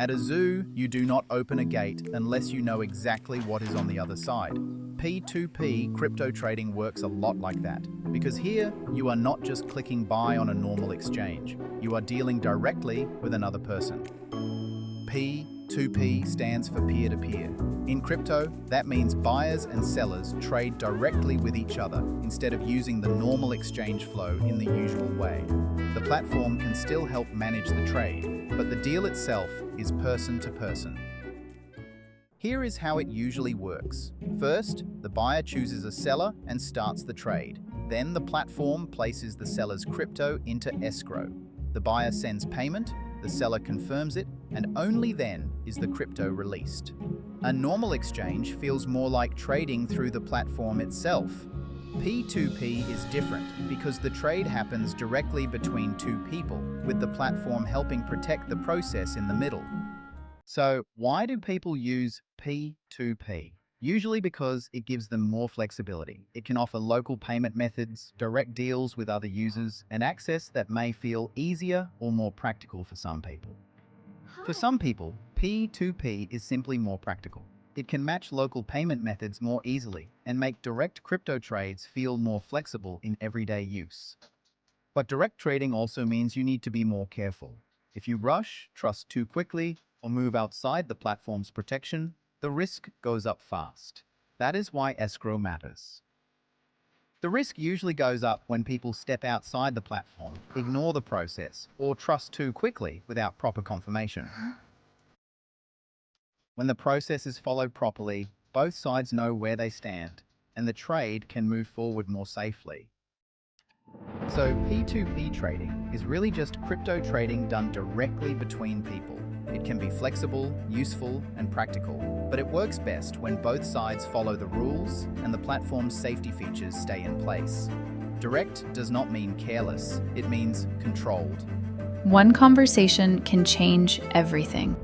At a zoo, you do not open a gate unless you know exactly what is on the other side. P2P crypto trading works a lot like that, because here you are not just clicking buy on a normal exchange, you are dealing directly with another person. P2P stands for peer-to-peer. In crypto, that means buyers and sellers trade directly with each other instead of using the normal exchange flow in the usual way. The platform can still help manage the trade, but the deal itself is person to person. Here is how it usually works. First, the buyer chooses a seller and starts the trade. Then the platform places the seller's crypto into escrow. The buyer sends payment, the seller confirms it, and only then is the crypto released. A normal exchange feels more like trading through the platform itself. P2P is different because the trade happens directly between two people, with the platform helping protect the process in the middle. So, why do people use P2P? Usually because it gives them more flexibility. It can offer local payment methods, direct deals with other users, and access that may feel easier or more practical for some people. For some people, P2P is simply more practical. It can match local payment methods more easily and make direct crypto trades feel more flexible in everyday use. But direct trading also means you need to be more careful. If you rush, trust too quickly, or move outside the platform's protection, the risk goes up fast. That is why escrow matters. The risk usually goes up when people step outside the platform, ignore the process, or trust too quickly without proper confirmation. When the process is followed properly, both sides know where they stand, and the trade can move forward more safely. So P2P trading is really just crypto trading done directly between people. It can be flexible, useful, and practical, but it works best when both sides follow the rules and the platform's safety features stay in place. Direct does not mean careless, it means controlled. One conversation can change everything.